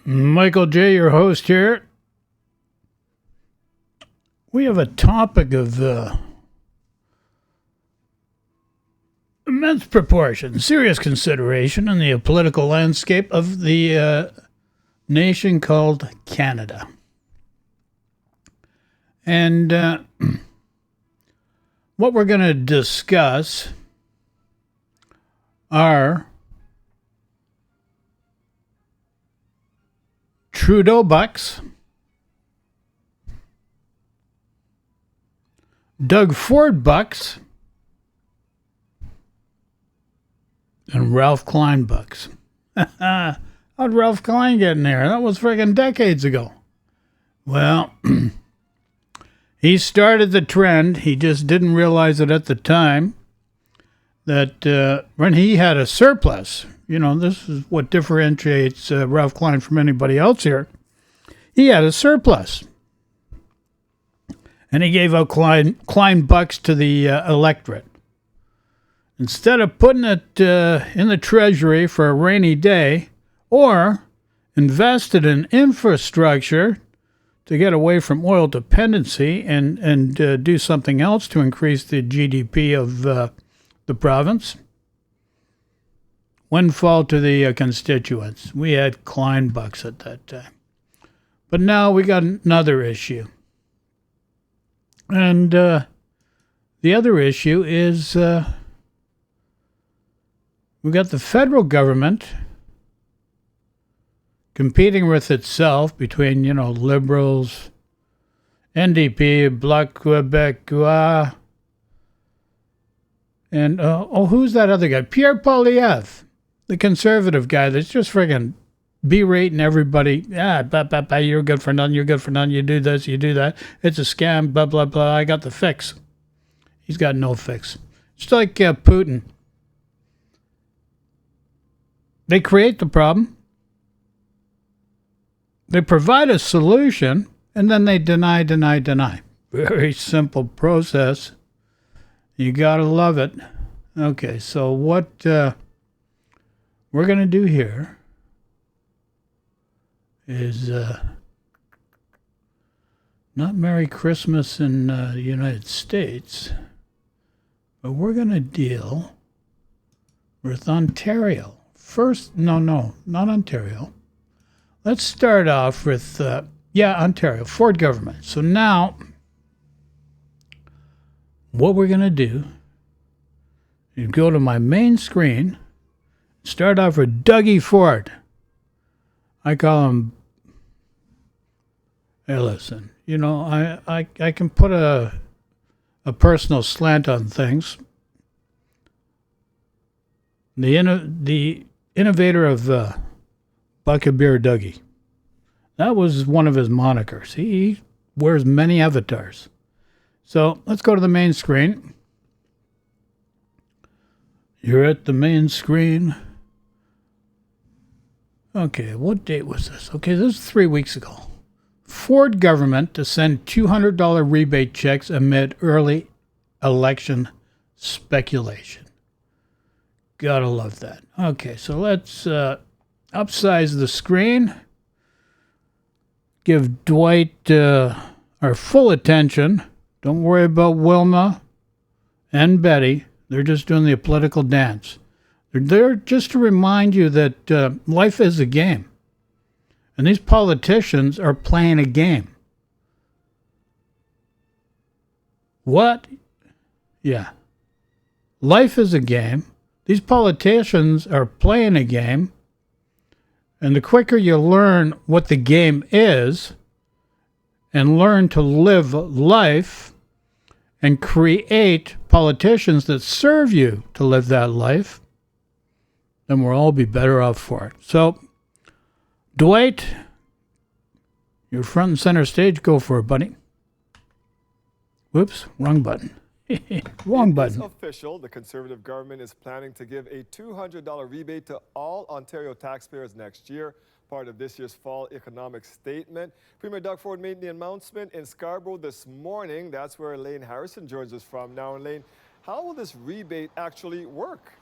Michael J., your host here. We have a topic of immense proportion, serious consideration in the political landscape of the nation called Canada. And what we're going to discuss are Trudeau bucks, Doug Ford bucks, and Ralph Klein bucks. How'd Ralph Klein get in there? That was friggin' decades ago. Well, he started the trend. He just didn't realize it at the time that when he had a surplus, you know, this is what differentiates Ralph Klein from anybody else here. He had a surplus. And he gave out Klein bucks to the electorate. Instead of putting it in the treasury for a rainy day or invested in infrastructure to get away from oil dependency and do something else to increase the GDP of the province, windfall to the constituents. We had Klein bucks at that time. But now we got another issue. And the other issue is we got the federal government competing with itself between, you know, Liberals, NDP, Bloc Québécois, and, who's that other guy? Pierre Poilievre, the conservative guy that's just friggin' berating everybody. You're good for nothing, you're good for nothing, you do this, you do that. It's a scam, blah, blah, blah. I got the fix. He's got no fix. It's like Putin. They create the problem. They provide a solution, and then they deny. Very simple process. You gotta love it. Okay, so what we're gonna do here is not Merry Christmas in the United States, but we're going to deal with Ontario. First, no, not Ontario. Let's start off with, Ontario, Ford government. So now, what we're going to do is go to my main screen, start off with Dougie Ford. I call him, hey, listen, you know, I can put a personal slant on things. The innovator of Bucket Beer Dougie. That was one of his monikers. He wears many avatars. So let's go to the main screen. You're at the main screen. Okay, what date was this? Okay, this is 3 weeks ago. Ford government to send $200 rebate checks amid early election speculation. Gotta love that. Okay, so let's upsize the screen. Give Dwight our full attention. Don't worry about Wilma and Betty. They're just doing the political dance. They're there just to remind you that life is a game. And these politicians are playing a game. What? Yeah. Life is a game. These politicians are playing a game. And the quicker you learn what the game is and learn to live life and create politicians that serve you to live that life, then we'll all be better off for it. So, Dwight, you're front and center stage. Go for it, buddy. Whoops, wrong button. Wrong button. It's official. The Conservative government is planning to give a $200 rebate to all Ontario taxpayers next year, part of this year's fall economic statement. Premier Doug Ford made the announcement in Scarborough this morning. That's where Elaine Harrison joins us from. Now, Elaine, how will this rebate actually work?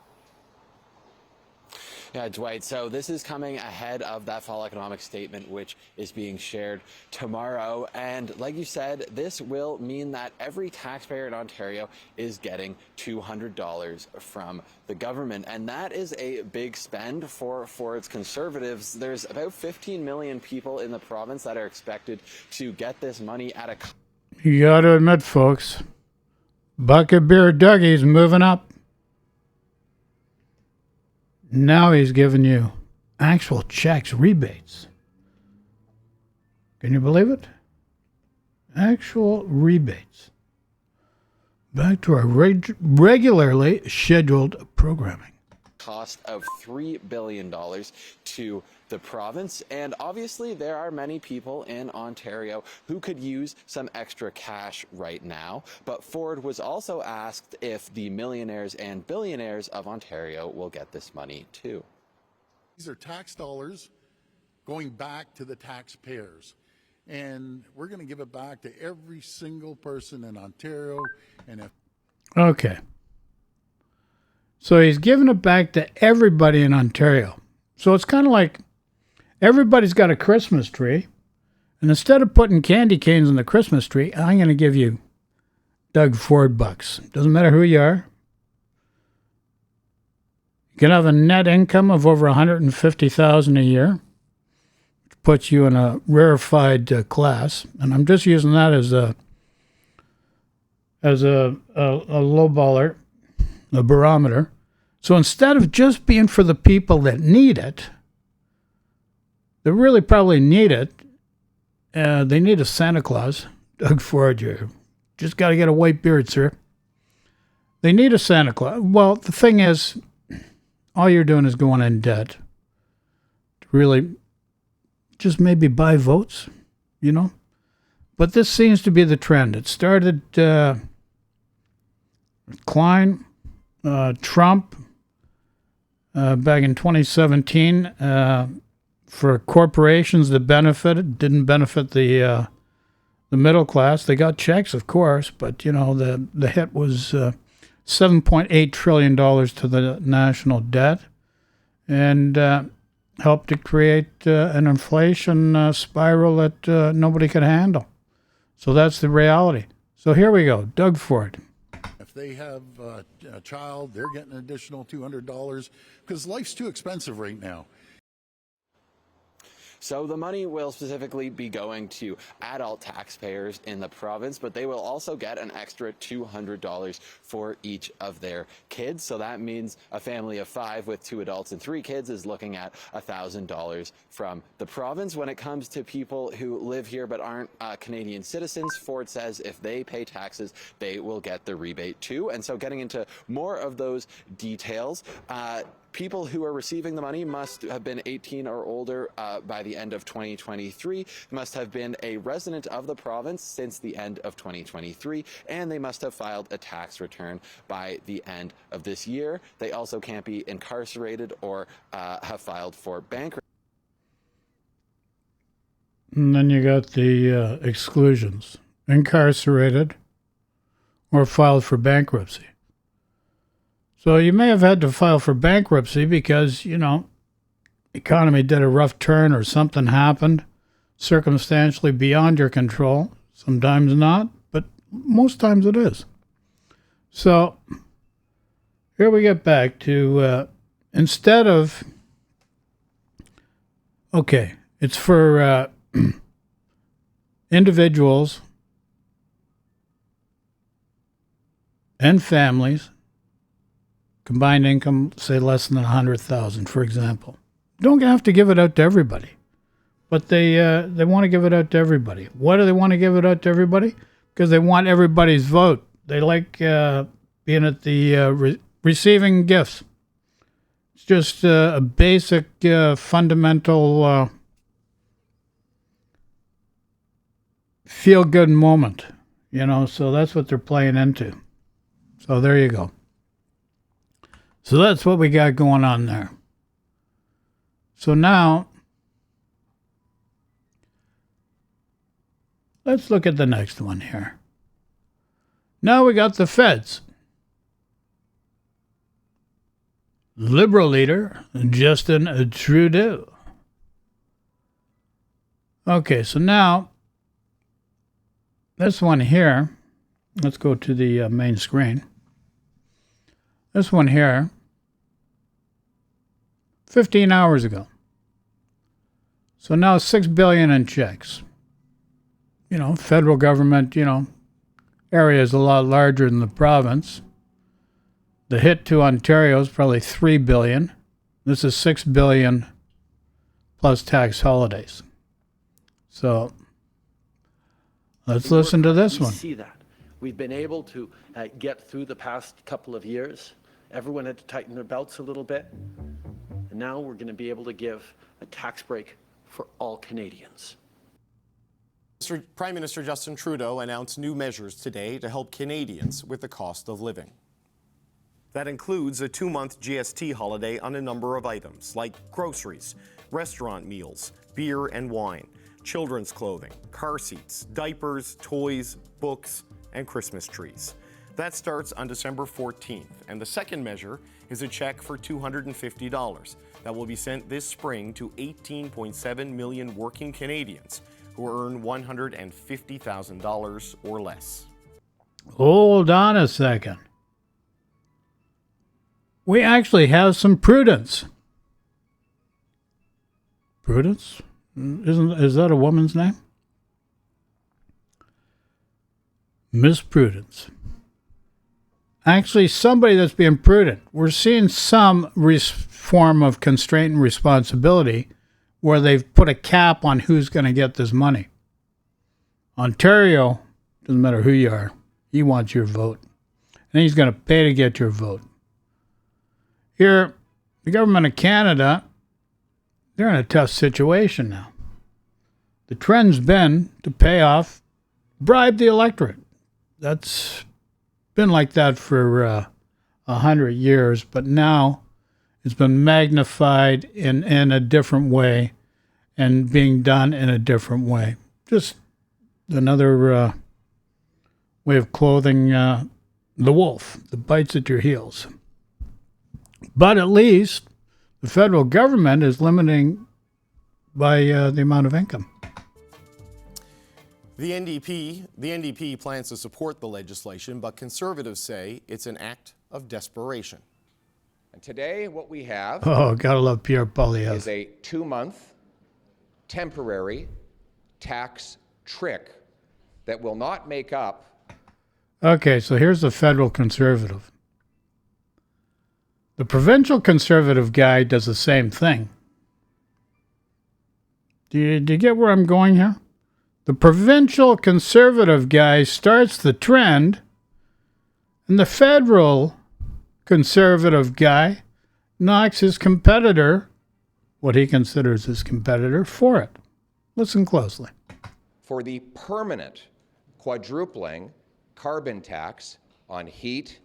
Yeah, Dwight. So this is coming ahead of that fall economic statement, which is being shared tomorrow. And like you said, this will mean that every taxpayer in Ontario is getting $200 from the government. And that is a big spend for its Conservatives. There's about 15 million people in the province that are expected to get this money at a... You got to admit, folks, Bucket Beer Dougie's moving up. Now he's giving you actual checks, rebates. Can you believe it? Actual rebates. Back to our regularly scheduled programming. Cost of $3 billion to the province. And obviously there are many people in Ontario who could use some extra cash right now. But Ford was also asked if the millionaires and billionaires of Ontario will get this money too. These are tax dollars going back to the taxpayers. And we're going to give it back to every single person in Ontario. And Okay. So he's giving it back to everybody in Ontario. So it's kind of like everybody's got a Christmas tree. And instead of putting candy canes on the Christmas tree, I'm going to give you Doug Ford bucks. Doesn't matter who you are. You can have a net income of over $150,000 a year, which puts you in a rarefied class. And I'm just using that as a lowballer, a barometer. So instead of just being for the people that need it, that really probably need it, they need a Santa Claus. Doug Ford, you just got to get a white beard, sir. They need a Santa Claus. Well, the thing is, all you're doing is going in debt to really just maybe buy votes, you know? But this seems to be the trend. It started Klein, Trump, back in 2017, for corporations that didn't benefit the middle class. They got checks, of course, but you know the hit was $7.8 trillion to the national debt, and helped to create an inflation spiral that nobody could handle. So that's the reality. So here we go, Doug Ford. if they have a child, they're getting an additional $200 because life's too expensive right now. So the money will specifically be going to adult taxpayers in the province, but they will also get an extra $200 for each of their kids. So that means a family of 5 with 2 adults and 3 kids is looking at $1,000 from the province. When it comes to people who live here but aren't Canadian citizens, Ford says if they pay taxes, they will get the rebate too. And so getting into more of those details, people who are receiving the money must have been 18 or older by the end of 2023, must have been a resident of the province since the end of 2023, and they must have filed a tax return by the end of this year. They also can't be incarcerated or have filed for bankruptcy. And then you got the exclusions: incarcerated or filed for bankruptcy. So you may have had to file for bankruptcy because, you know, the economy did a rough turn or something happened circumstantially beyond your control. Sometimes not, but most times it is. So here we get back to instead of, okay, it's for individuals and families, combined income, say less than 100,000, for example. Don't have to give it out to everybody, but they want to give it out to everybody. Why do they want to give it out to everybody? Because they want everybody's vote. They like being at the receiving gifts. It's just a basic, fundamental feel-good moment, you know. So that's what they're playing into. So there you go. So that's what we got going on there. So now, let's look at the next one here. Now we got the feds. Liberal leader Justin Trudeau. Okay, so now this one here, let's go to the main screen. This one here, 15 hours ago. So now $6 billion in checks. You know, federal government, area is a lot larger than the province. The hit to Ontario is probably $3 billion. This is $6 billion plus tax holidays. So let's listen to this one. We see that. We've been able to get through the past couple of years. Everyone had to tighten their belts a little bit. And now we're going to be able to give a tax break for all Canadians. Prime Minister Justin Trudeau announced new measures today to help Canadians with the cost of living. That includes a 2-month GST holiday on a number of items like groceries, restaurant meals, beer and wine, children's clothing, car seats, diapers, toys, books, and Christmas trees. That starts on December 14th, and the second measure is a check for $250 that will be sent this spring to 18.7 million working Canadians who earn $150,000 or less. Hold on a second. We actually have some prudence. Prudence? Is that a woman's name? Miss Prudence. Actually, somebody that's being prudent. We're seeing some form of constraint and responsibility where they've put a cap on who's going to get this money. Ontario, doesn't matter who you are, he wants your vote. And he's going to pay to get your vote. Here, the government of Canada, they're in a tough situation now. The trend's been to pay off, bribe the electorate. That's been like that for 100 years, but now it's been magnified in a different way and being done in a different way. Just another way of clothing the wolf that bites at your heels. But at least the federal government is limiting by the amount of income. The NDP plans to support the legislation, but Conservatives say it's an act of desperation. And today, what we have gotta love Pierre Poilievre. is a 2-month temporary tax trick that will not make up. Okay, so here's the federal Conservative. The provincial Conservative guy does the same thing. Do you get where I'm going here? The provincial Conservative guy starts the trend, and the federal Conservative guy knocks his competitor, what he considers his competitor, for it. Listen closely. For the permanent quadrupling carbon tax on heat,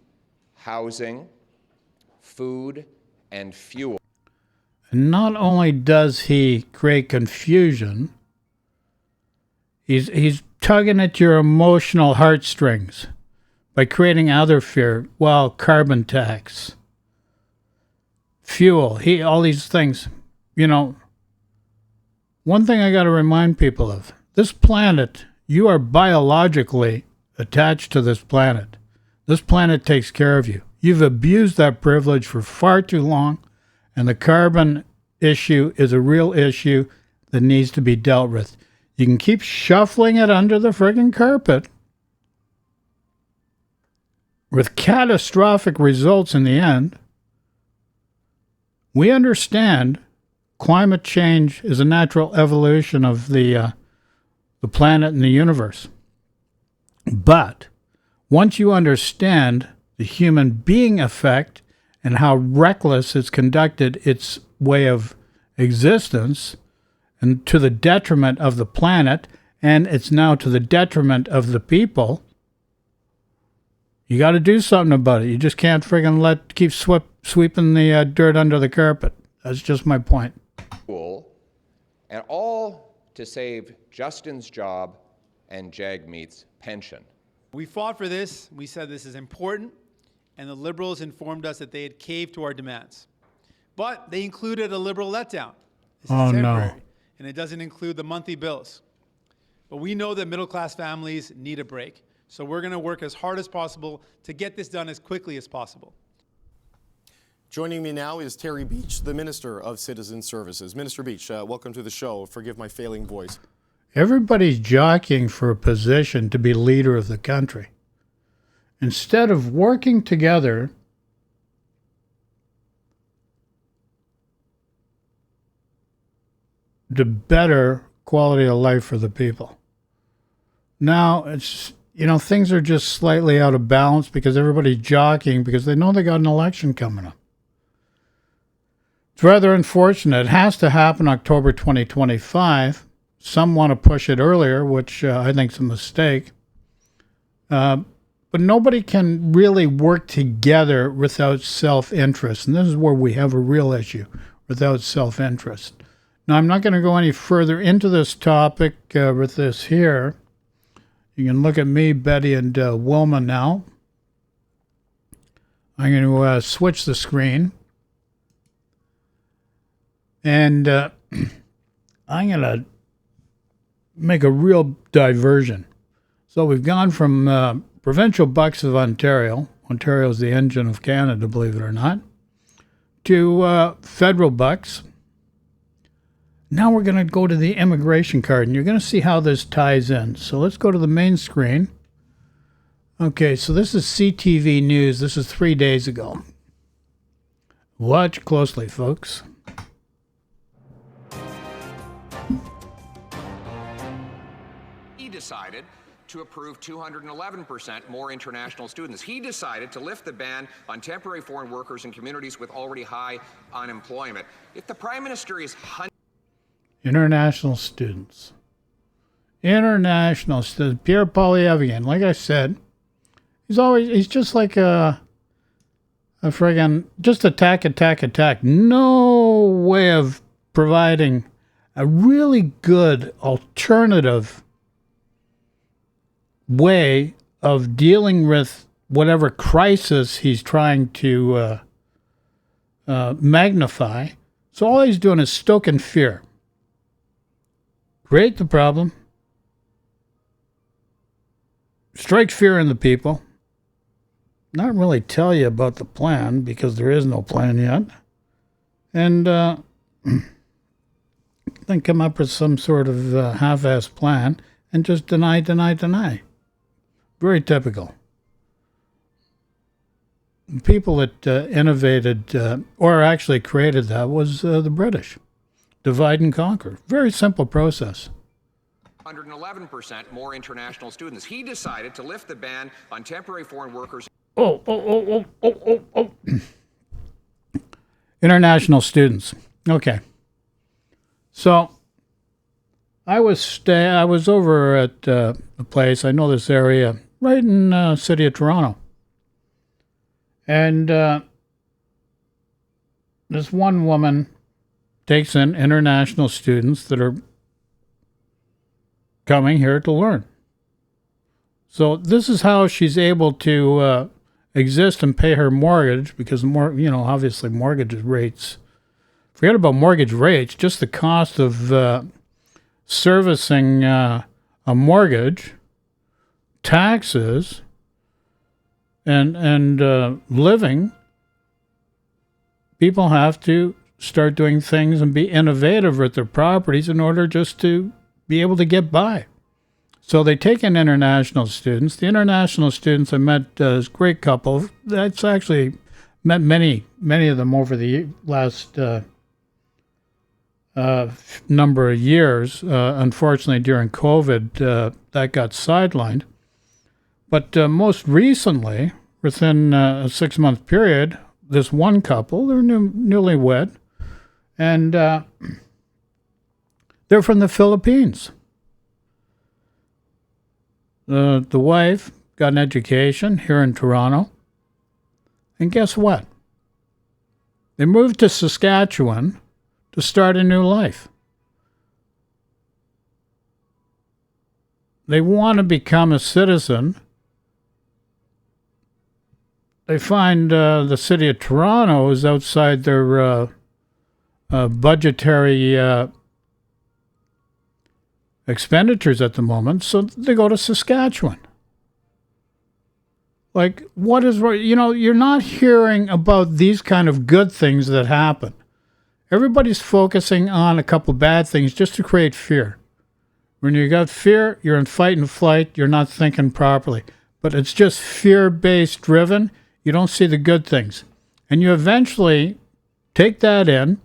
housing, food, and fuel. And not only does he create confusion, he's tugging at your emotional heartstrings by creating other fear. Well, carbon tax, fuel, all these things. One thing I got to remind people of, this planet, you are biologically attached to this planet. This planet takes care of you. You've abused that privilege for far too long, and the carbon issue is a real issue that needs to be dealt with. You can keep shuffling it under the friggin' carpet with catastrophic results in the end. We understand climate change is a natural evolution of the planet and the universe. But once you understand the human being effect and how reckless it's conducted its way of existence, and to the detriment of the planet, and it's now to the detriment of the people, you got to do something about it. You just can't friggin' keep sweeping the dirt under the carpet. That's just my point. And all to save Justin's job and Jagmeet's pension. We fought for this. We said this is important, and the Liberals informed us that they had caved to our demands. But they included a Liberal letdown. This Oh, is no. temporary, and it doesn't include the monthly bills. But we know that middle-class families need a break. So we're going to work as hard as possible to get this done as quickly as possible. Joining me now is Terry Beach, the Minister of Citizen Services. Minister Beach, welcome to the show. Forgive my failing voice. Everybody's jockeying for a position to be leader of the country. Instead of working together to better quality of life for the people. Now it's, things are just slightly out of balance because everybody's jockeying because they know they got an election coming up. It's rather unfortunate. It has to happen October 2025. Some want to push it earlier, which I think is a mistake. But nobody can really work together without self-interest. And this is where we have a real issue, without self-interest. Now, I'm not going to go any further into this topic with this here. You can look at me, Betty, and Wilma now. I'm going to switch the screen. And I'm going to make a real diversion. So we've gone from provincial bucks of Ontario. Ontario is the engine of Canada, believe it or not. To federal bucks. Now we're going to go to the immigration card, and you're going to see how this ties in. So let's go to the main screen. Okay, so this is CTV News. This is 3 days ago. Watch closely, folks. He decided to approve 211% more international students. He decided to lift the ban on temporary foreign workers in communities with already high unemployment. If the Prime Minister is International students. International students. Pierre Poilievre again. Like I said, he's just like a friggin' just attack. No way of providing a really good alternative way of dealing with whatever crisis he's trying to magnify. So all he's doing is stoking fear. Create the problem. Strike fear in the people. Not really tell you about the plan because there is no plan yet. And then come up with some sort of half-assed plan and just deny. Very typical. The people that innovated or actually created that was the British. Divide and conquer. Very simple process. 111% more international students. He decided to lift the ban on temporary foreign workers. Oh. International students. Okay. So I was over at a place, I know this area, right in the city of Toronto. And this one woman takes in international students that are coming here to learn. So this is how she's able to exist and pay her mortgage, because obviously mortgage rates. Forget about mortgage rates, just the cost of servicing a mortgage, taxes, and living. People have to start doing things and be innovative with their properties in order just to be able to get by. So they take in international students. The international students, I met this great couple. That's actually met many of them over the last number of years. Unfortunately, during COVID, that got sidelined. But most recently, within a 6-month period, this one couple, they're newlywed, and they're from the Philippines. The wife got an education here in Toronto, and guess what? They moved to Saskatchewan to start a new life. They want to become a citizen. They find the city of Toronto is outside their budgetary expenditures at the moment, so they go to Saskatchewan. Like, what is, you're not hearing about these kind of good things that happen. Everybody's focusing on a couple bad things just to create fear. When you got fear, you're in fight and flight, you're not thinking properly. But it's just fear-based driven. You don't see the good things. And you eventually take that in,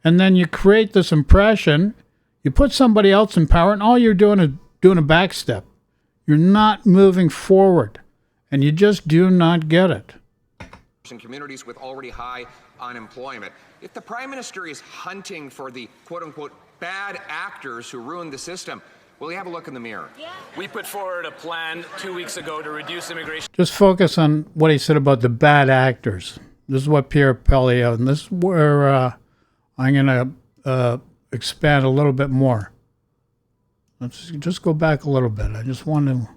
and then you create this impression. You put somebody else in power, and all you're doing is doing a backstep. You're not moving forward, and you just do not get it. In communities with already high unemployment. If the Prime Minister is hunting for the quote-unquote bad actors who ruined the system, will he have a look in the mirror? Yeah. We put forward a plan 2 weeks ago to reduce immigration. Just focus on what he said about the bad actors. This is what Pierre Poilievre, and this is where I'm going to expand a little bit more. Let's just go back a little bit. I just want to...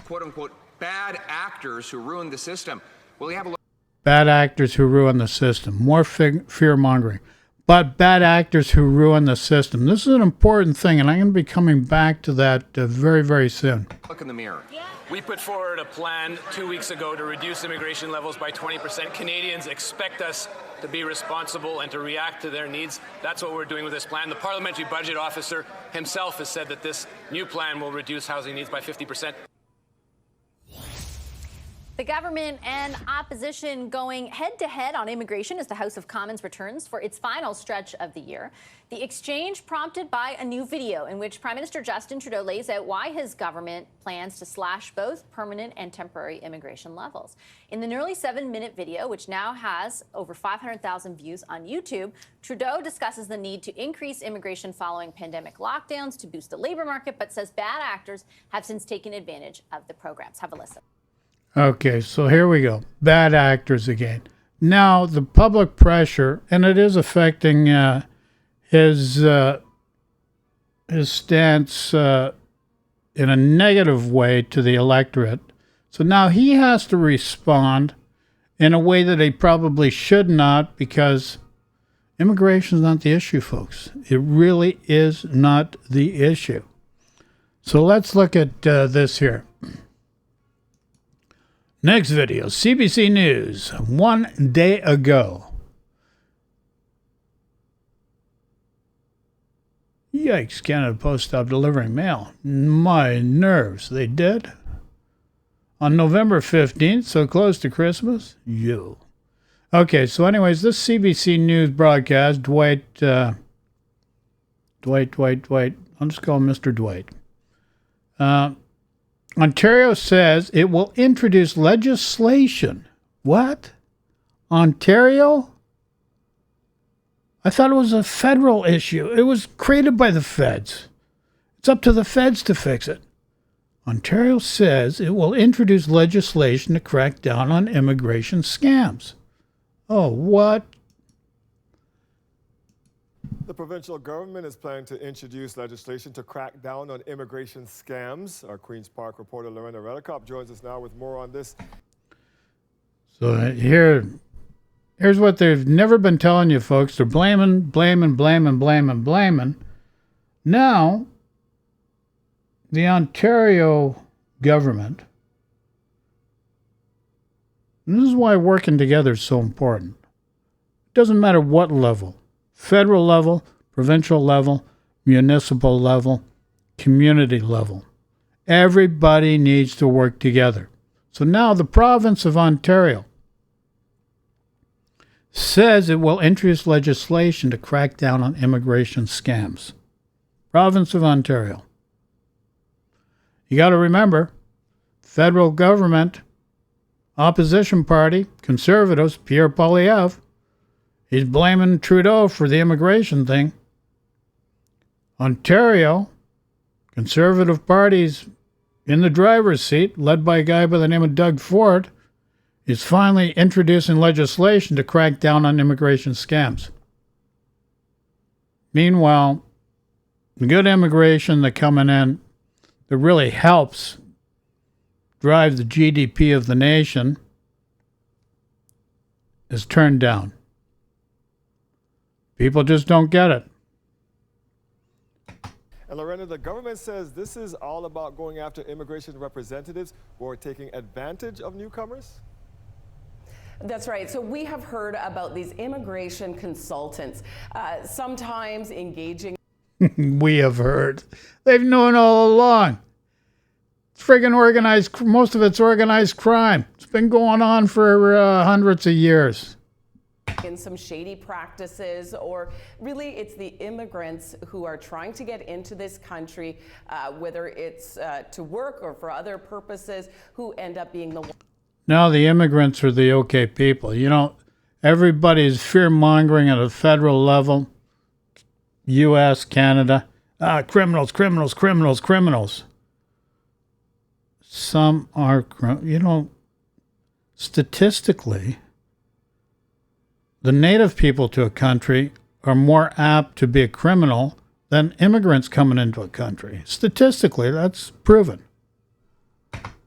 Quote-unquote bad actors who ruined the system. Will he have a look? Bad actors who ruin the system. More fear-mongering. But bad actors who ruin the system. This is an important thing, and I'm going to be coming back to that very, very soon. Look in the mirror. Yeah. We put forward a plan 2 weeks ago to reduce immigration levels by 20%. Canadians expect us to be responsible and to react to their needs. That's what we're doing with this plan. The Parliamentary Budget Officer himself has said that this new plan will reduce housing needs by 50%. The government and opposition going head-to-head on immigration as the House of Commons returns for its final stretch of the year. The exchange prompted by a new video in which Prime Minister Justin Trudeau lays out why his government plans to slash both permanent and temporary immigration levels. In the nearly 7-minute video, which now has over 500,000 views on YouTube, Trudeau discusses the need to increase immigration following pandemic lockdowns to boost the labor market, but says bad actors have since taken advantage of the programs. Have a listen. Okay, so here we go. Bad actors again. Now, the public pressure, and it is affecting his stance in a negative way to the electorate. So now he has to respond in a way that he probably should not, because immigration is not the issue, folks. It really is not the issue. So let's look at this here. Next video, CBC News, 1 day ago. Yikes, Canada Post stopped delivering mail. My nerves, they did? On November 15th, so close to Christmas? Yo. Okay, so anyways, this CBC News broadcast, Dwight, I'll just call him Mr. Dwight. Ontario says it will introduce legislation. What? Ontario? I thought it was a federal issue. It was created by the feds. It's up to the feds to fix it. Ontario says it will introduce legislation to crack down on immigration scams. Oh, what? The provincial government is planning to introduce legislation to crack down on immigration scams. Our Queen's Park reporter Lorena Redekop joins us now with more on this. So here's what they've never been telling you, folks. They're blaming. Now, the Ontario government, and this is why working together is so important. It doesn't matter what level. Federal level, provincial level, municipal level, community level. Everybody needs to work together. So now the province of Ontario says it will introduce legislation to crack down on immigration scams. Province of Ontario. You got to remember, federal government, opposition party, Conservatives, Pierre Poilievre, he's blaming Trudeau for the immigration thing. Ontario, Conservative Party's in the driver's seat, led by a guy by the name of Doug Ford, is finally introducing legislation to crack down on immigration scams. Meanwhile, the good immigration that coming in that really helps drive the GDP of the nation is turned down. People just don't get it. And Lorena, the government says this is all about going after immigration representatives who are taking advantage of newcomers? That's right. So we have heard about these immigration consultants, sometimes engaging. We have heard. They've known all along. It's friggin' organized. Most of it's organized crime. It's been going on for hundreds of years. In some shady practices, or really it's the immigrants who are trying to get into this country, whether it's to work or for other purposes, who end up being the one. Now the immigrants are the okay people. You know, everybody's fear-mongering at a federal level. U.S., Canada. Criminals, criminals, criminals, criminals. Some are, statistically, the native people to a country are more apt to be a criminal than immigrants coming into a country. Statistically, that's proven.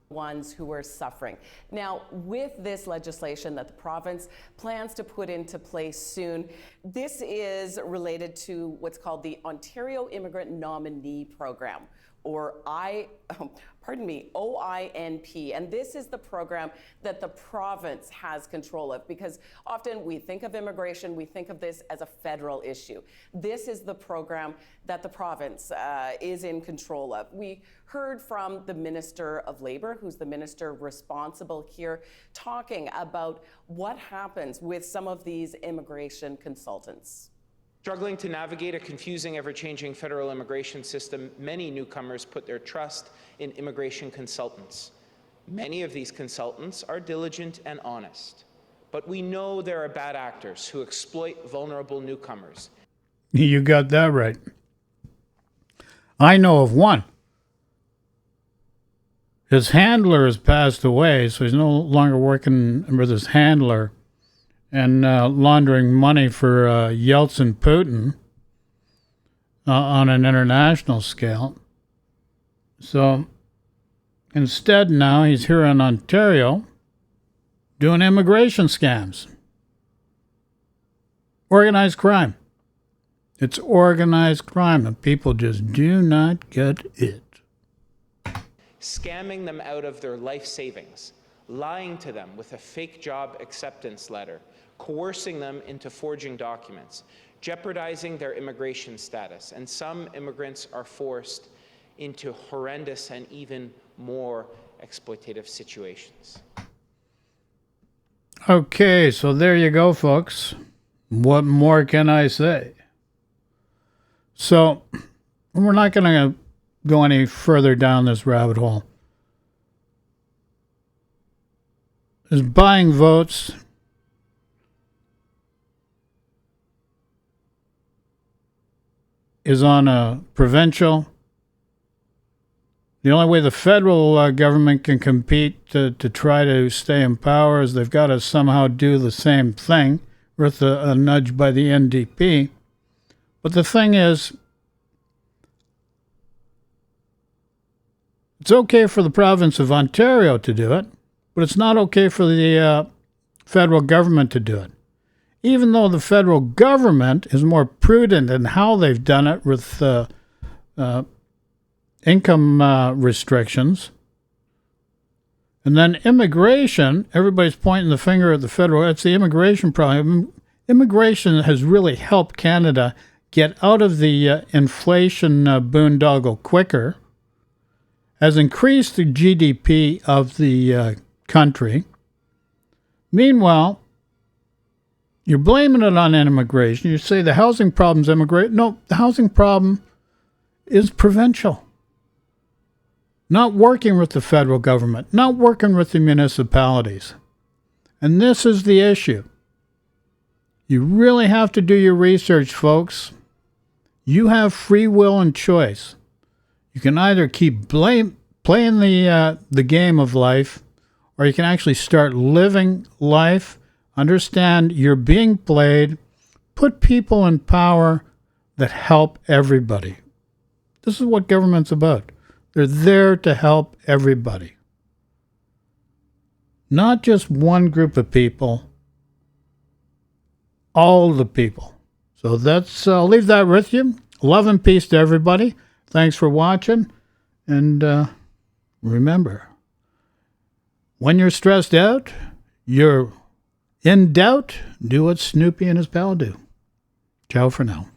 Ones who are suffering. Now, with this legislation that the province plans to put into place soon, this is related to what's called the Ontario Immigrant Nominee Program, or OINP. And this is the program that the province has control of, because often we think of immigration, we think of this as a federal issue. This is the program that the province is in control of. We heard from the Minister of Labour, who's the minister responsible here, talking about what happens with some of these immigration consultants. Struggling to navigate a confusing, ever-changing federal immigration system, many newcomers put their trust in immigration consultants. Many of these consultants are diligent and honest, but we know there are bad actors who exploit vulnerable newcomers. You got that right. I know of one. His handler has passed away, so he's no longer working with his handler and laundering money for Yeltsin Putin on an international scale. So instead now he's here in Ontario doing immigration scams. Organized crime. It's organized crime, and people just do not get it. Scamming them out of their life savings, lying to them with a fake job acceptance letter, coercing them into forging documents, jeopardizing their immigration status, and some immigrants are forced into horrendous and even more exploitative situations. Okay, so there you go, folks. What more can I say? So, we're not going to go any further down this rabbit hole. Is buying votes is on a provincial. The only way the federal government can compete to try to stay in power is they've got to somehow do the same thing with a nudge by the NDP. But the thing is, it's okay for the province of Ontario to do it, but it's not okay for the federal government to do it. Even though the federal government is more prudent in how they've done it with income restrictions. And then immigration, everybody's pointing the finger at the federal, it's the immigration problem. Immigration has really helped Canada get out of the inflation boondoggle quicker, has increased the GDP of the country. Meanwhile, you're blaming it on immigration. You say the housing problem's immigration. No, the housing problem is provincial. Not working with the federal government, not working with the municipalities. And this is the issue. You really have to do your research, folks. You have free will and choice. You can either keep playing the game of life, or you can actually start living life, understand you're being played, put people in power that help everybody. This is what government's about. They're there to help everybody. Not just one group of people, all the people. So I'll leave that with you. Love and peace to everybody. Thanks for watching. And remember, when you're stressed out, you're in doubt, do what Snoopy and his pal do. Ciao for now.